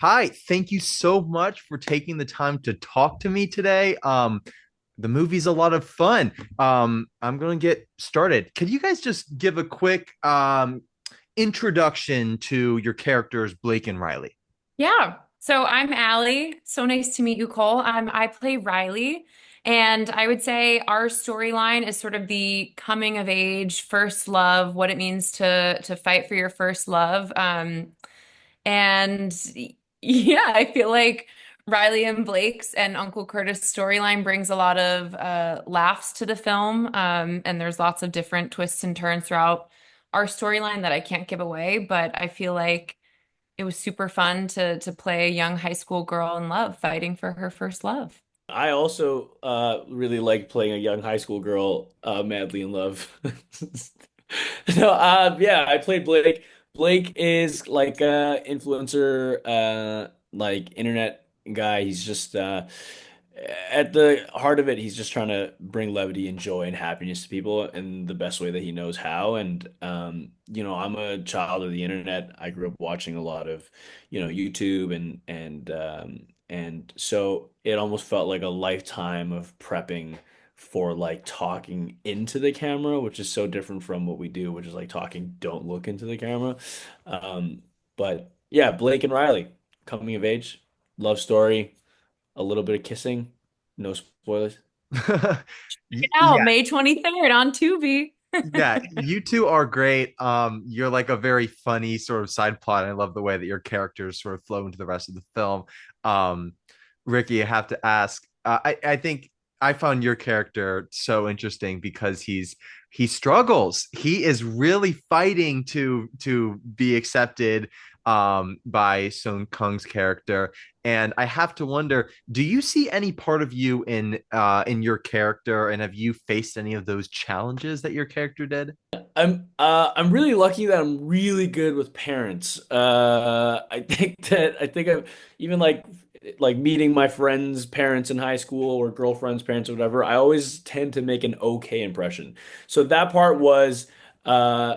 Hi, thank you so much for taking the time to talk to me today. The movie's a lot of fun. I'm going to get started. Could you guys just give a quick introduction to your characters, Blake and Riley? Yeah. So I'm Allie. So nice to meet you, Cole. I play Riley, and I would say our storyline is sort of the coming of age, first love, what it means to fight for your first love. And yeah, I feel like Riley and Blake's and Uncle Curtis storyline brings a lot of laughs to the film. And there's lots of different twists and turns throughout our storyline that I can't give away, but I feel like it was super fun to play a young high school girl in love, fighting for her first love. I also really like playing a young high school girl madly in love. No, yeah, I played Blake. Blake is like a influencer, like internet guy. He's just at the heart of it, he's just trying to bring levity and joy and happiness to people in the best way that he knows how. And I'm a child of the internet. I grew up watching a lot of, YouTube and so it almost felt like a lifetime of prepping for like talking into the camera, which is so different from what we do, which is like talking, don't look into the camera. But yeah, Blake and Riley, coming of age, love story, a little bit of kissing, no spoilers. Now, Yeah, May 23rd on Tubi. yeah, you two are great. You're like a very funny sort of side plot. I love the way that your characters sort of flow into the rest of the film. Um, Ricky, I have to ask. I think I found your character so interesting because he struggles. He is really fighting to be accepted by Sung Kang's character, and I have to wonder, do you see any part of you in your character, and have you faced any of those challenges that your character did? I'm really lucky that I'm really good with parents. I think I've even like meeting my friends' parents in high school or girlfriends' parents or whatever, I always tend to make an okay impression. So that part was uh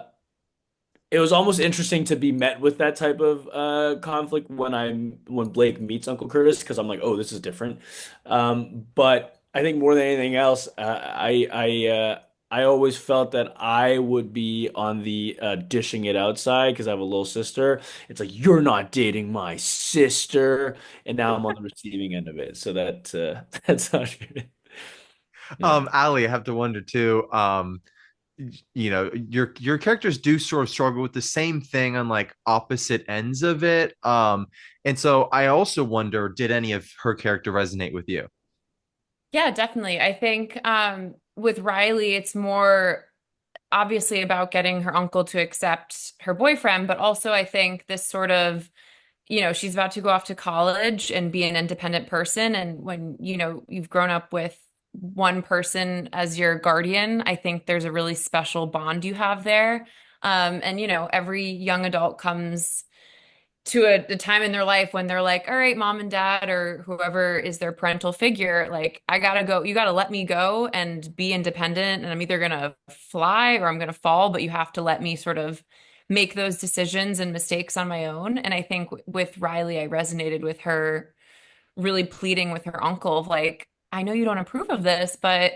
it was almost interesting to be met with that type of conflict when Blake meets Uncle Curtis because I'm like, oh, this is different. But I think more than anything else, I always felt that I would be on the dishing it outside because I have a little sister. It's like you're not dating my sister, and now I'm on the receiving end of it. So that that's how it, yeah. Ali, I have to wonder too. Your characters do sort of struggle with the same thing on like opposite ends of it. And so I also wonder, did any of her character resonate with you? Yeah, definitely. I think with Riley, it's more obviously about getting her uncle to accept her boyfriend, but also I think this sort of, she's about to go off to college and be an independent person. And when, you've grown up with one person as your guardian, I think there's a really special bond you have there. And, every young adult comes to a time in their life when they're like, all right, mom and dad or whoever is their parental figure, like, I gotta go, you gotta let me go and be independent. And I'm either gonna fly or I'm gonna fall, but you have to let me sort of make those decisions and mistakes on my own. And I think with Riley, I resonated with her really pleading with her uncle of like, I know you don't approve of this, but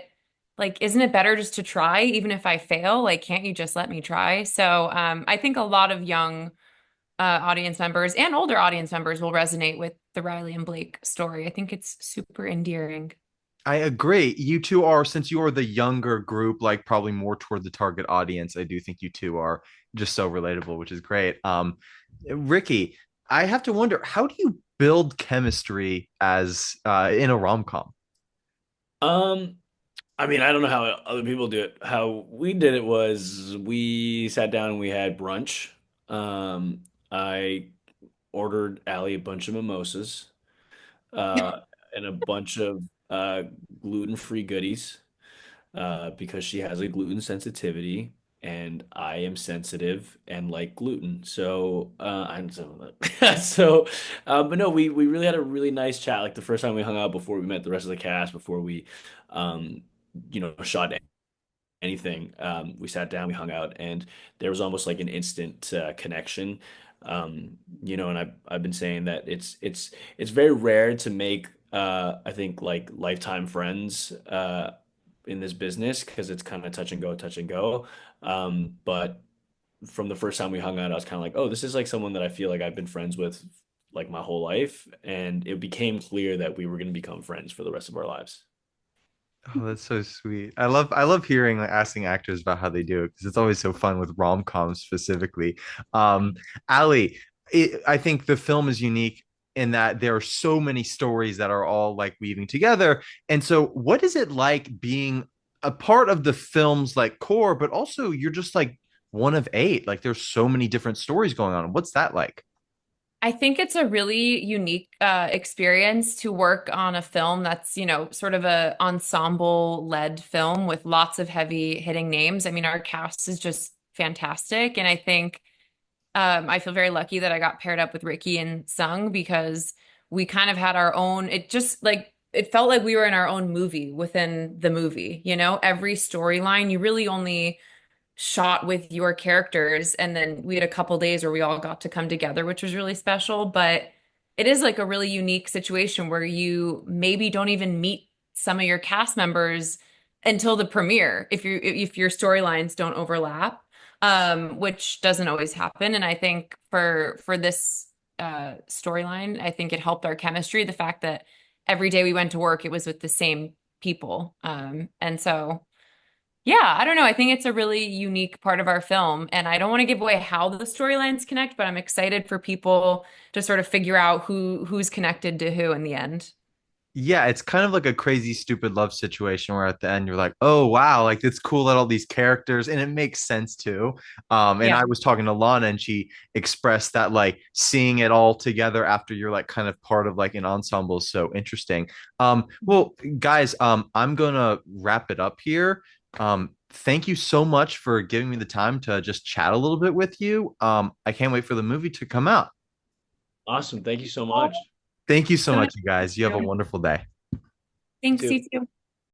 like, isn't it better just to try, even if I fail? Like, can't you just let me try? So I think a lot of young audience members and older audience members will resonate with the Riley and Blake story. I think it's super endearing. I agree. You two are, since you are the younger group, like probably more toward the target audience. I do think you two are just so relatable, which is great. Ricky, I have to wonder, how do you build chemistry as in a rom-com? Um, I mean, I don't know how other people do it. How we did it was we sat down and we had brunch. I ordered Allie a bunch of mimosas, uh, and a bunch of gluten-free goodies, because she has a gluten sensitivity, and I am sensitive and like gluten. So I'm so but no, we really had a really nice chat. Like the first time we hung out before we met the rest of the cast, before we um, shot anything. We sat down, we hung out, and there was almost like an instant connection. And I've been saying that it's very rare to make I think like lifetime friends in this business because it's kind of touch and go, touch and go. But from the first time we hung out, I was kind of like, oh, this is like someone that I feel like I've been friends with like my whole life, and it became clear that we were going to become friends for the rest of our lives. Oh, that's so sweet. I love hearing like asking actors about how they do it because it's always so fun with rom-coms specifically. Um, Ali, I think the film is unique in that there are so many stories that are all like weaving together. And so, what is it like being a part of the film's like core, but also you're just like one of eight? Like, there's so many different stories going on. What's that like? I think it's a really unique experience to work on a film that's, sort of a ensemble-led film with lots of heavy hitting names. I mean, our cast is just fantastic, and I think I feel very lucky that I got paired up with Ricky and Sung because we kind of had our own. It just like it felt like we were in our own movie within the movie. Every storyline you really only shot with your characters, and then we had a couple days where we all got to come together, which was really special. But it is like a really unique situation where you maybe don't even meet some of your cast members until the premiere if your storylines don't overlap, which doesn't always happen. And I think for this storyline, I think it helped our chemistry, the fact that every day we went to work, it was with the same people. And so yeah, I don't know. I think it's a really unique part of our film, and I don't want to give away how the storylines connect, but I'm excited for people to sort of figure out who's connected to who in the end. Yeah, it's kind of like a crazy, stupid love situation where at the end you're like, oh wow, like it's cool that all these characters and it makes sense too. And Yeah. I was talking to Lana and she expressed that like seeing it all together after you're like kind of part of like an ensemble is so interesting. Well, guys, I'm gonna wrap it up here. Thank you so much for giving me the time to just chat a little bit with you. I can't wait for the movie to come out. Awesome. Thank you so much. Thank you so So nice much, you guys. You to have meet a you. wonderful day. You Thanks, too. you too.